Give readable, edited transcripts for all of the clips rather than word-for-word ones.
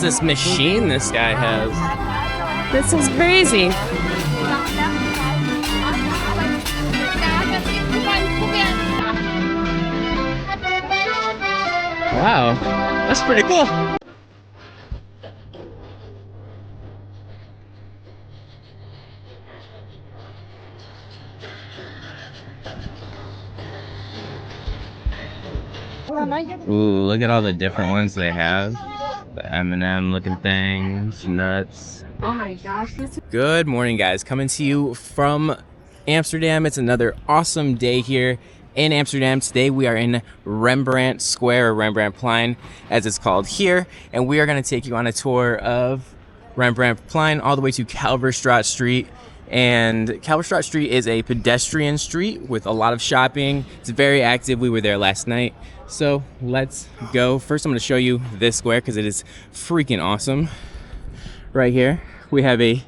This machine this guy has. This is crazy. Wow, that's pretty cool. Ooh, look at all the different ones they have. The M&M looking things, nuts. Oh my gosh. Good morning, guys. Coming to you from Amsterdam. It's another awesome day here in Amsterdam. Today we are in Rembrandt Square, or Rembrandt Plein, as it's called here. And we are going to take you on a tour of Rembrandt Plein all the way to Kalverstraat Street. And Kalverstraat Street is a pedestrian street with a lot of shopping. It's very active. We were there last night. So let's go. First, I'm going to show you this square because it is freaking awesome. Right here, we have a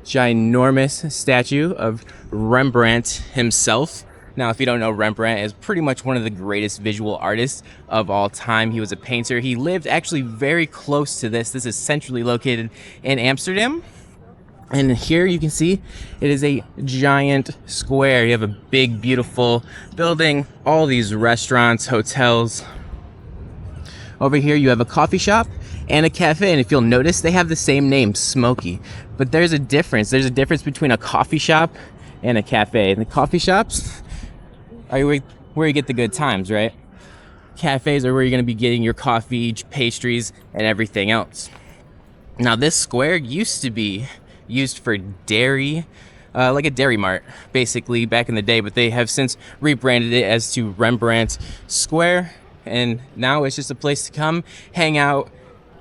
ginormous statue of Rembrandt himself. Now, if you don't know, Rembrandt is pretty much one of the greatest visual artists of all time. He was a painter. He lived actually very close to this. This is centrally located in Amsterdam. And here you can see it is a giant square. You have a big, beautiful building, all these restaurants, hotels. Over here you have a coffee shop and a cafe. And if you'll notice, they have the same name, Smoky. But there's a difference. There's a difference between a coffee shop and a cafe. And the coffee shops are where you get the good times, right? Cafes are where you're going to be getting your coffee, pastries, and everything else. Now, this square used to be used for dairy, like a dairy mart, basically, back in the day, but they have since rebranded it as to Rembrandt Square, and now it's just a place to come, hang out,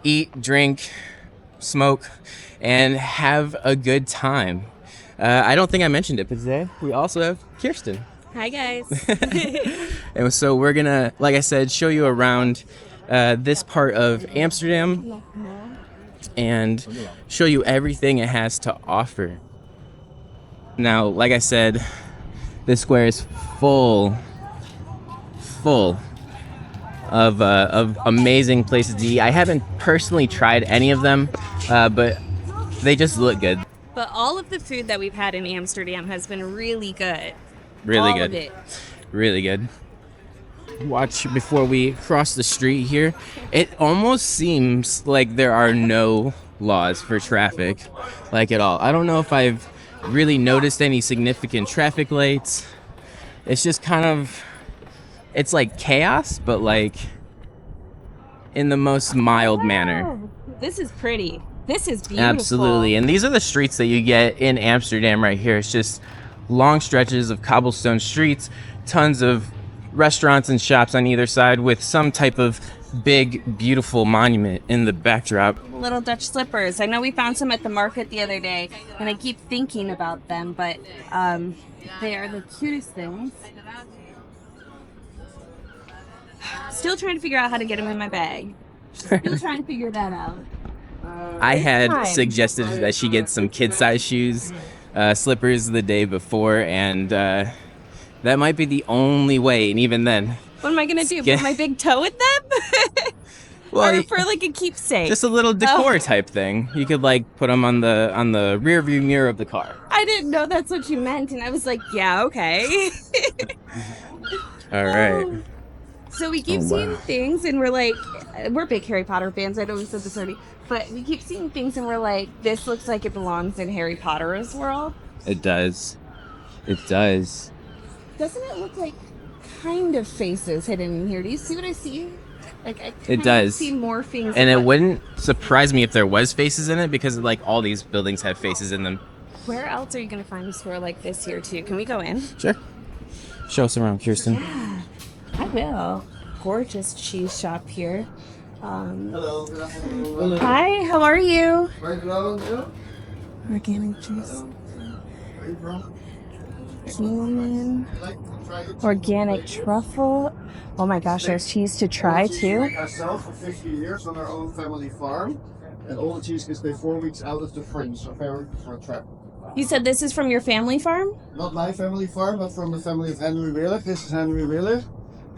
eat, drink, smoke, and have a good time. I don't think I mentioned it, but today we also have Kiersten. Hi, guys. And so we're gonna, like I said, show you around this part of Amsterdam and show you everything it has to offer. Now, like I said, this square is full of amazing places to eat. I haven't personally tried any of them, but they just look good. But all of the food that we've had in Amsterdam has been really good. Really all good. Of it. Really good. Watch before we cross the street here. It almost seems like there are no laws for traffic, like at all. I don't know if I've really noticed any significant traffic lights. It's just kind of, it's like chaos, but like in the most mild manner. This is pretty. This is beautiful. Absolutely. And these are the streets that you get in Amsterdam right here. It's just long stretches of cobblestone streets, tons of restaurants and shops on either side with some type of big, beautiful monument in the backdrop. Little Dutch slippers. I know we found some at the market the other day, and I keep thinking about them, but they are the cutest things. Still trying to figure out how to get them in my bag. Still trying to figure that out. I had suggested that she get some kid-size shoes, slippers the day before, and that might be the only way, and even then. What am I going to do? Put my big toe with them? Well, or for like a keepsake? Just a little decor type thing. You could like put them on the rear view mirror of the car. I didn't know that's what you meant, and I was like, yeah, okay. All right. So we keep seeing things, and we're like, we're big Harry Potter fans. I know we said this already, but we keep seeing things, and we're like, this looks like it belongs in Harry Potter's world. It does. It does. Doesn't it look like kind of faces hidden in here? Do you see what I see? Like I it does. See more things. And it wouldn't surprise me if there was faces in it because like all these buildings have faces in them. Where else are you going to find a store like this here too? Can we go in? Sure. Show us around, Kiersten. Yeah, I will. Gorgeous cheese shop here. Hello, good afternoon. Hi, how are you? Where are you going? Organic cheese. Where are you from? Cumin. Like to try it? Organic truffle. Oh my gosh, there's cheese to try too. Ourselves for 50 years on our own family farm, and all the cheese can stay 4 weeks out of the fridge, so very good for a trap. You said this is from your family farm? Not my family farm, but from the family of Henry Wheeler. This is Henry Wheeler.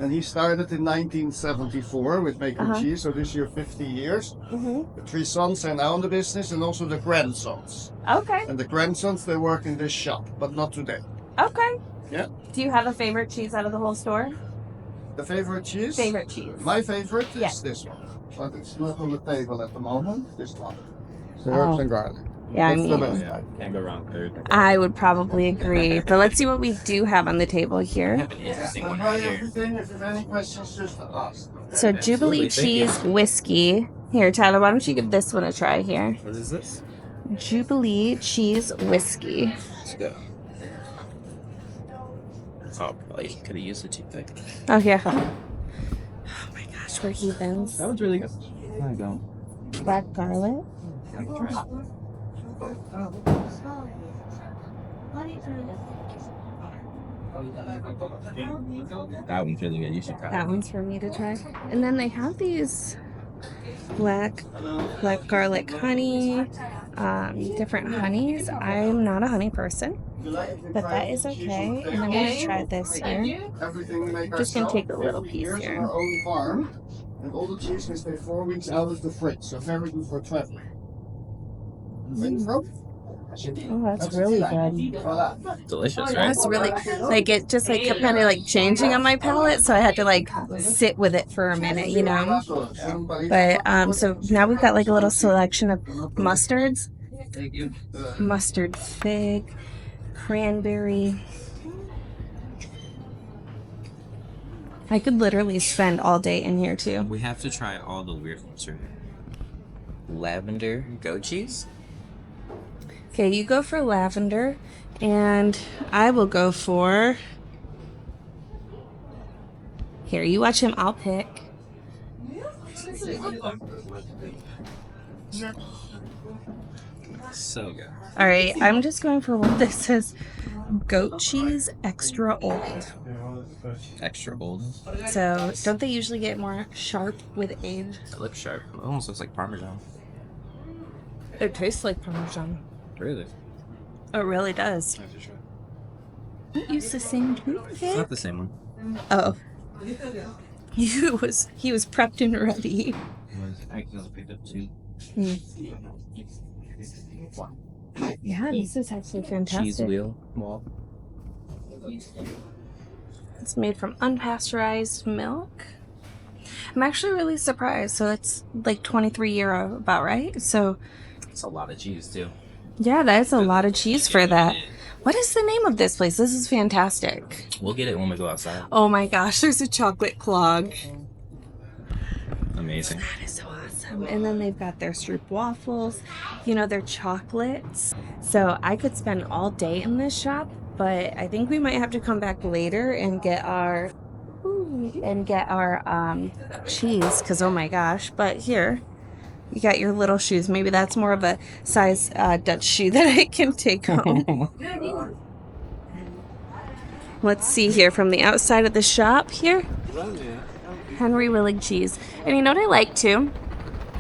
And he started in 1974 with making Uh-huh. cheese, so this year 50 years. Mm-hmm. The three sons are now in the business, and also the grandsons. Okay. And the grandsons, they work in this shop, but not today. Okay. Yeah. Do you have a favorite cheese out of the whole store? The favorite cheese? Favorite cheese. My favorite Yeah. is this one. But it's not on the table at the moment. This one. The Oh. herbs and garlic. Yeah, I That's the mean, best. Yeah, can't go wrong. I would probably agree. But let's see what we do have on the table here. I'll buy everything. If you have any questions, just ask. So Jubilee cheese whiskey. Here, Tyler, why don't you give this one a try here? What is this? Jubilee cheese whiskey. Let's go. Oh, probably could have used the toothpick. Oh, yeah. Oh my gosh, we're heathens. That one's really good. There you go. Black garlic. That one's really good. You should try That one's for me to try. And then they have these black garlic honey, different honeys. I'm not a honey person, but that is okay. And I'm going to try this here. Everything we make Just gonna ourselves, take a little 50 piece years here. on our own farm, and all the cheese can stay 4 weeks out of the fridge, so very good for traveling. Oh, that's really good. Voilà. Delicious, right? That's really like it. Just like kept kind of like changing on my palate, so I had to like sit with it for a minute, you know. But so now we've got like a little selection of mustards, mustard fig, cranberry. I could literally spend all day in here too. We have to try all the weird ones right here. Lavender goat cheese? Okay, you go for lavender, and I will go for. Here, you watch him. I'll pick. So good. All right, I'm just going for what this says. Goat cheese extra old. Extra old. So, don't they usually get more sharp with age? It looks sharp. It almost looks like Parmesan. It tastes like Parmesan. Really? It really does. I have to try. Don't use the same It's toothpick. not the same one. Oh. He was prepped and ready. I accidentally picked up two. Yeah, this is actually fantastic. Cheese wheel wall. It's made from unpasteurized milk. I'm actually really surprised. So it's like 23 euro, about right? So It's a lot of cheese too. yeah, that's a lot of cheese for that. What is the name of this place? This is fantastic. We'll get it when we go outside. Oh my gosh, there's a chocolate clog. Amazing. That is so awesome. And then they've got their stroop waffles, you know, their chocolates. So I could spend all day in this shop, but I think we might have to come back later and get our cheese, because oh my gosh. But here, you got your little shoes. Maybe that's more of a size Dutch shoe that I can take home. Let's see here from the outside of the shop here. Henry Willig cheese. And you know what I like too?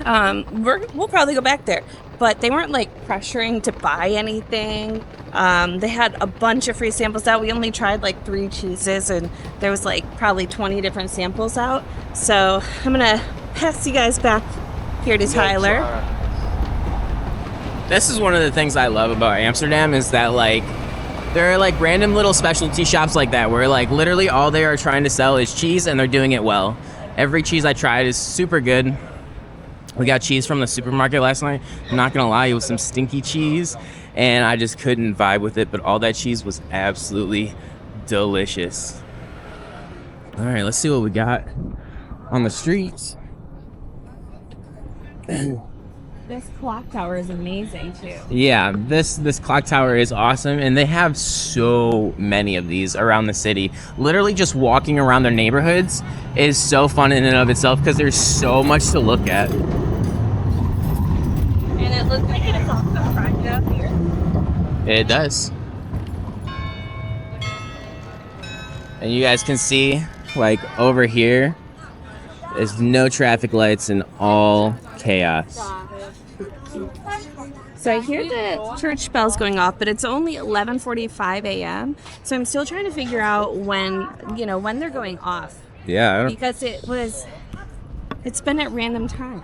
We'll probably go back there. But they weren't like pressuring to buy anything. They had a bunch of free samples out. We only tried like 3 cheeses and there was like probably 20 different samples out. So I'm gonna pass you guys back here to Tyler. This is one of the things I love about Amsterdam is that like there are like random little specialty shops like that where like literally all they are trying to sell is cheese and they're doing it well. Every cheese I tried is super good. We got cheese from the supermarket last night. I'm not gonna lie, it was some stinky cheese and I just couldn't vibe with it, but all that cheese was absolutely delicious. All right, let's see what we got on the streets. This clock tower is amazing too. Yeah, this clock tower is awesome, and they have so many of these around the city. Literally just walking around their neighborhoods is so fun in and of itself because there's so much to look at. And it looks like it's also right up here. It does. And you guys can see, like, over here, there's no traffic lights and all chaos. So I hear the church bells going off, but it's only 11:45 a.m. So I'm still trying to figure out when they're going off. Yeah, I don't, because it's been at random time.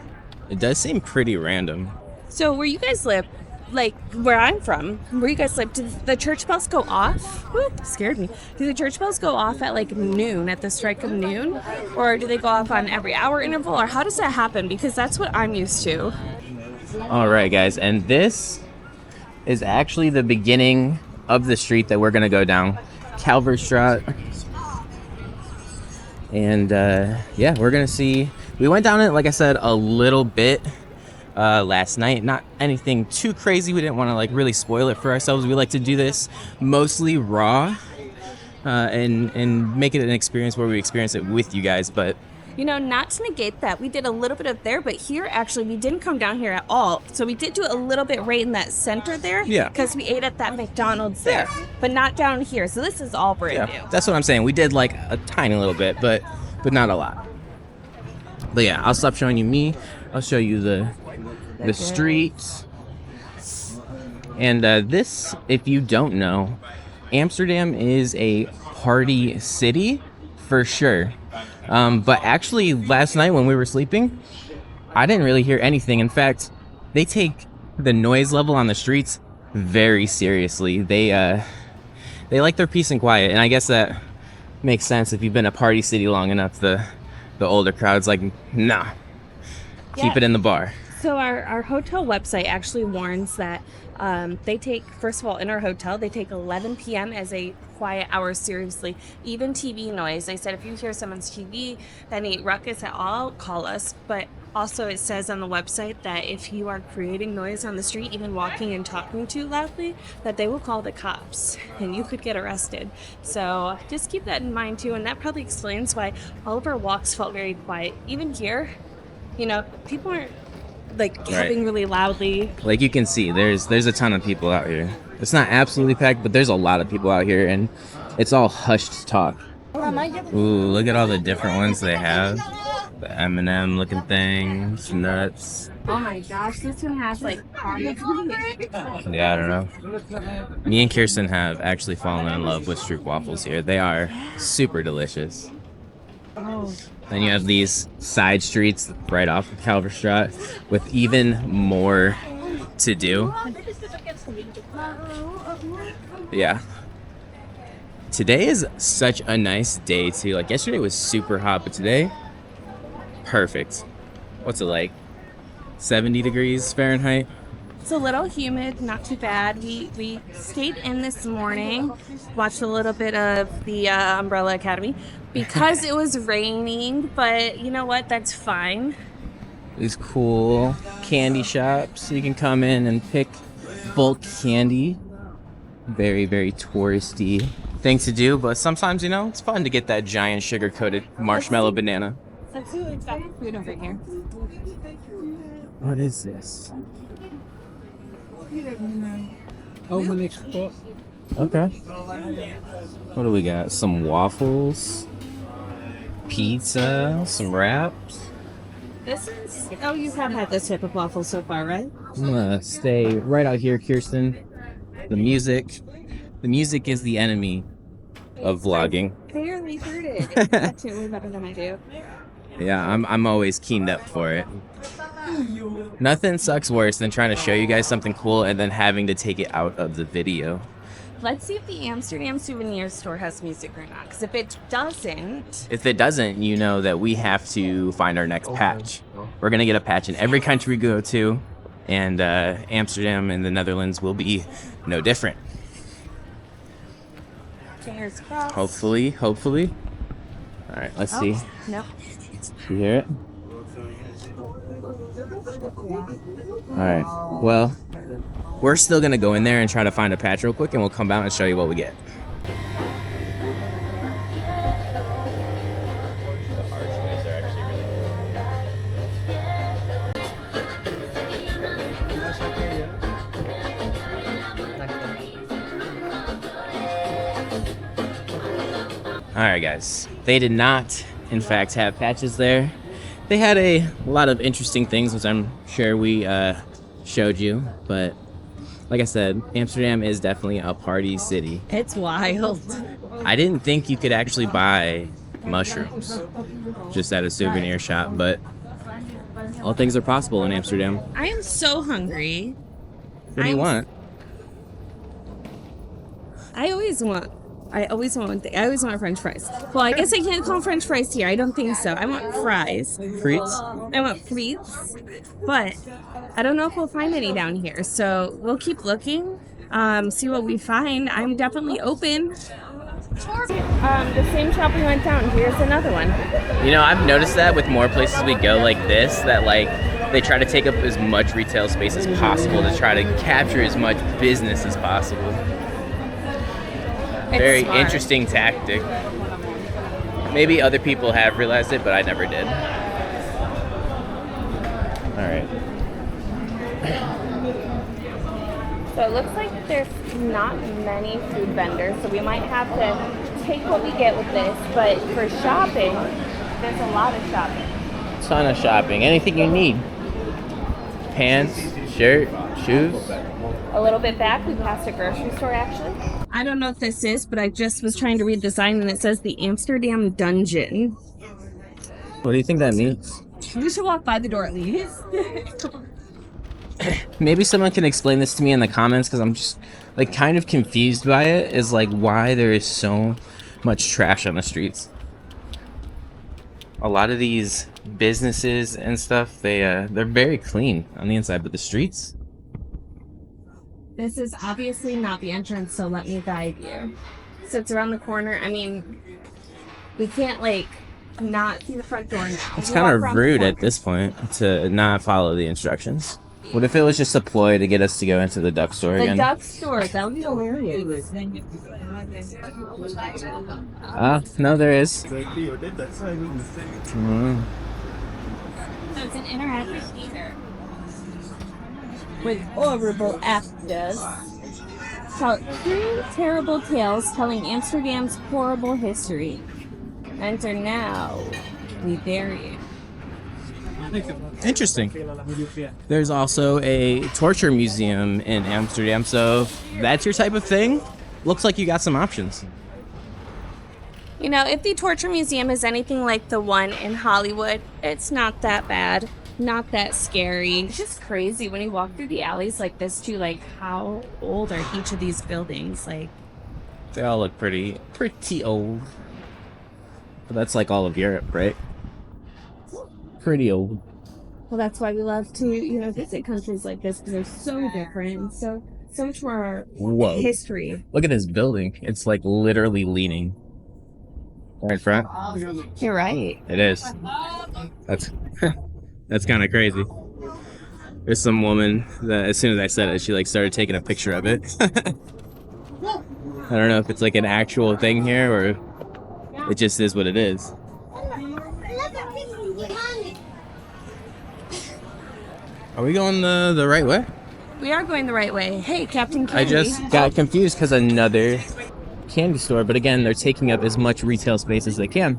it does seem pretty random. So where you guys live, like where I'm from, where you guys live, do the church bells go off? Whoop, scared me. Do the church bells go off at like noon, at the strike of noon? Or do they go off on every hour interval? Or how does that happen? Because that's what I'm used to. All right, guys, and this is actually the beginning of the street that we're gonna go down, Kalverstraat. And yeah, we're gonna see. We went down it, like I said, a little bit last night. Not anything too crazy. We didn't want to like really spoil it for ourselves. We like to do this mostly raw and make it an experience where we experience it with you guys. But You know, not to negate that, we did a little bit of there, but here actually we didn't come down here at all. So we did do a little bit right in that center there. Yeah. Because we ate at that McDonald's there, but not down here. So this is all brand new. that's what I'm saying. We did like a tiny little bit, but not a lot. But yeah, I'll stop showing you me. I'll show you the streets. And this, if you don't know, Amsterdam is a party city for sure. But actually, last night when we were sleeping, I didn't really hear anything. In fact, they take the noise level on the streets very seriously. They like their peace and quiet, and I guess that makes sense if you've been a party city long enough. The older crowd's like, nah, keep it in the bar. So our hotel website actually warns that they take, first of all, in our hotel, they take 11 p.m. as a quiet hour seriously. Even TV noise. They said if you hear someone's TV, any ruckus at all, call us. But also it says on the website that if you are creating noise on the street, even walking and talking too loudly, that they will call the cops and you could get arrested. So just keep that in mind too. And that probably explains why all of our walks felt very quiet. Even here, you know, people aren't like clapping really loudly. Like you can see, there's a ton of people out here. It's not absolutely packed, but there's a lot of people out here, and it's all hushed talk. Ooh, look at all the different ones they have. The M&M looking things, nuts. Oh my gosh, this one has like Yeah, I don't know. Me and Kiersten have actually fallen in love with Stroop waffles here. They are super delicious. Then you have these side streets right off of Kalverstraat with even more to do. Yeah. Today is such a nice day too. Like yesterday was super hot, but today, perfect. What's it like? 70 degrees Fahrenheit? It's a little humid, not too bad. We stayed in this morning, watched a little bit of the Umbrella Academy because it was raining, but you know what? That's fine. These cool candy shops. You can come in and pick bulk candy. Very, very touristy thing to do, but sometimes, you know, it's fun to get that giant sugar-coated marshmallow banana. Let's see what's got food over here. What is this? Okay. What do we got? Some waffles, pizza, some wraps. This is, oh, you have had this type of waffle so far, right? I'm gonna stay right out here, Kiersten. The music is the enemy of vlogging. Barely heard it. That's way better than I do. Yeah, I'm always keened up for it. Nothing sucks worse than trying to show you guys something cool and then having to take it out of the video. Let's see if the Amsterdam souvenir store has music or not. Because if it doesn't, you know that we have to find our next patch. We're gonna get a patch in every country we go to, and Amsterdam and the Netherlands will be no different. fingers crossed. Hopefully. All right, let's see. No. You hear it? All right. Well, we're still gonna go in there and try to find a patch real quick, and we'll come out and show you what we get. All right, guys. They did not, in fact, have patches there. They had a lot of interesting things, which I'm sure we showed you. But like I said, Amsterdam is definitely a party city. It's wild. I didn't think you could actually buy mushrooms just at a souvenir shop, but all things are possible in Amsterdam. I am so hungry. What do you want? I always want French fries. Well, I guess I can't call French fries here. I don't think so. I want fries. Frites? I want frites, but I don't know if we'll find any down here. So we'll keep looking, see what we find. I'm definitely open. The same shop we went down. Here's another one. You know, I've noticed that with more places we go like this, that like they try to take up as much retail space as possible to try to capture as much business as possible. Very smart. interesting tactic. Maybe other people have realized it, but I never did. All right. So it looks like there's not many food vendors, so we might have to take what we get with this. But for shopping, there's a lot of shopping. Ton of shopping. Anything you need. Pants, shirt, shoes. A little bit back, we passed a grocery store actually. I don't know what this is, but I just was trying to read the sign and it says the Amsterdam Dungeon. What do you think that means? We should walk by the door at least. Maybe someone can explain this to me in the comments, because I'm just like kind of confused by it. Is like why there is so much trash on the streets. A lot of these businesses and stuff, they're very clean on the inside, but the streets. This is obviously not the entrance, so let me guide you. So it's around the corner. I mean, we can't like not see the front door now. It's kind of rude at this point to not follow the instructions. What if it was just a ploy to get us to go into the duck store again? The duck store, that would be hilarious. No, there is. So it's an interactive theater with horrible actors. Tell three terrible tales telling Amsterdam's horrible history. Enter now. We dare you. Interesting. There's also a torture museum in Amsterdam, so if that's your type of thing, looks like you got some options. You know, if the torture museum is anything like the one in Hollywood, it's not that bad. Not that scary. It's just crazy when you walk through the alleys like this too, like how old are each of these buildings? Like They all look pretty old. But that's like all of Europe, right? Pretty old. well, that's why we love to, you know, visit countries like this because they're so different and so much more Whoa. history. Look at this building. It's like literally leaning. Right front. You're right. It is. That's that's kind of crazy. There's some woman that as soon as I said it, she like started taking a picture of it. I don't know if it's like an actual thing here or it just is what it is. Are we going the right way? We are going the right way. Hey, Captain Candy. I just got confused because another candy store, but again, they're taking up as much retail space as they can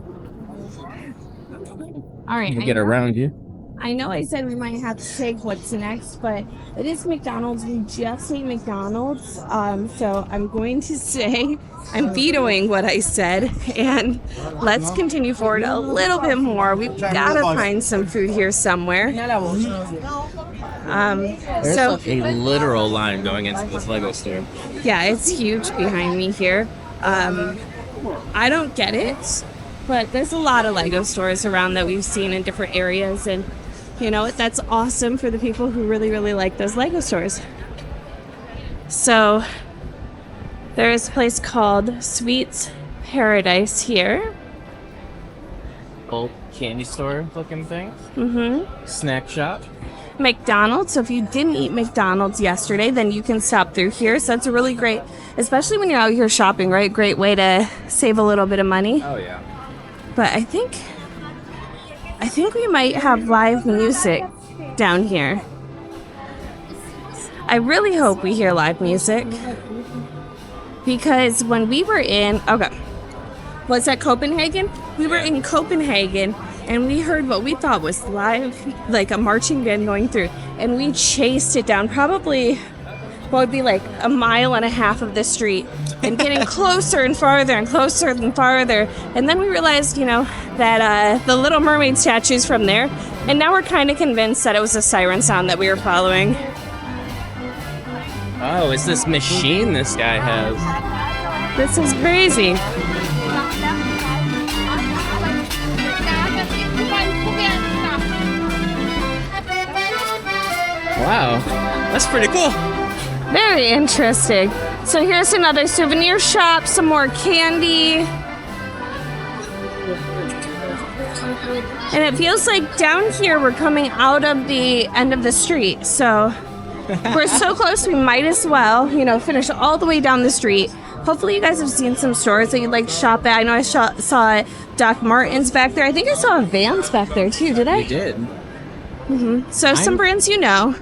All right. to get around you. I know I said we might have to take what's next, but it is McDonald's. We just ate McDonald's. So I'm going to say I'm vetoing what I said, and let's continue forward a little bit more. We've got to find some food here somewhere. There's So a literal line going into this Lego store. yeah, it's huge behind me here. I don't get it, but there's a lot of Lego stores around that we've seen in different areas, and you know what? That's awesome for the people who really, really like those Lego stores. So there's a place called Sweets Paradise here. Old candy store looking thing. Mm-hmm. Snack shop. McDonald's. So if you didn't eat McDonald's yesterday, then you can stop through here. So that's a really great, especially when you're out here shopping, right? Great way to save a little bit of money. Oh yeah. But I think we might have live music down here. I really hope we hear live music. Because when we were in, was that Copenhagen? We were in Copenhagen and we heard what we thought was live, like a marching band going through. And we chased it down probably what would be like a mile and a half of the street. and getting closer and farther and closer and farther. And then we realized, that the Little Mermaid statue's from there. And now we're kind of convinced that it was a siren sound that we were following. Oh, it's this machine this guy has. This is crazy. Wow, that's pretty cool. Very interesting. So here's another souvenir shop, some more candy. And it feels like down here we're coming out of the end of the street. So we're so close, we might as well, finish all the way down the street. Hopefully you guys have seen some stores that you'd like to shop at. I know I saw Doc Martens back there. I think I saw a Vans back there too, did I? You did. Mm-hmm. So some brands you know.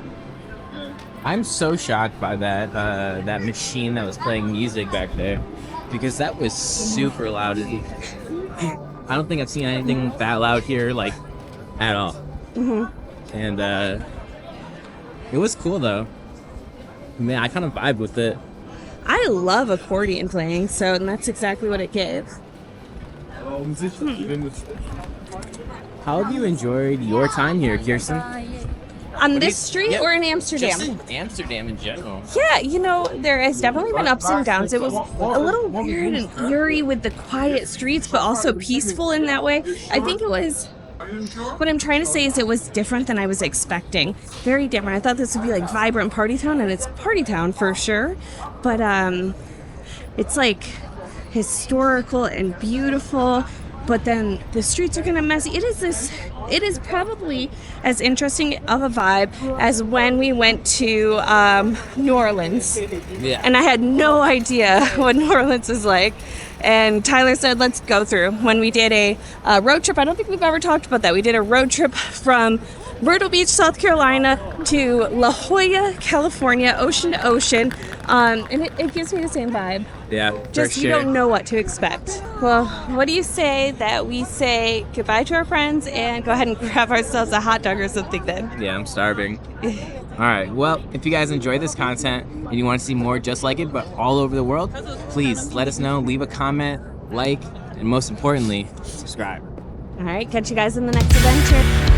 I'm so shocked by that machine that was playing music back there, because that was super loud. I don't think I've seen anything that loud here, like, at all. Mm-hmm. And it was cool though. Man, I kind of vibe with it. I love accordion playing, so that's exactly what it gave. How have you enjoyed your time here, Kiersten? On this street or in Amsterdam? Just in Amsterdam in general. Yeah, there has definitely been ups and downs. It was a little weird and eerie with the quiet streets, but also peaceful in that way. I think it was... What I'm trying to say is it was different than I was expecting. Very different. I thought this would be like vibrant party town, and it's party town for sure. But it's like historical and beautiful. But then the streets are kind of messy. It is probably as interesting of a vibe as when we went to New Orleans. Yeah. And I had no idea what New Orleans is like. And Tyler said, let's go through. When we did a road trip, I don't think we've ever talked about that. We did a road trip from Myrtle Beach, South Carolina to La Jolla, California, ocean to ocean. And it gives me the same vibe. Yeah, Just you don't know what to expect. Well, what do you say that we say goodbye to our friends and go ahead and grab ourselves a hot dog or something then? Yeah, I'm starving. All right, well, if you guys enjoy this content and you want to see more just like it, but all over the world, please let us know, leave a comment, like, and most importantly, subscribe. All right, catch you guys in the next adventure.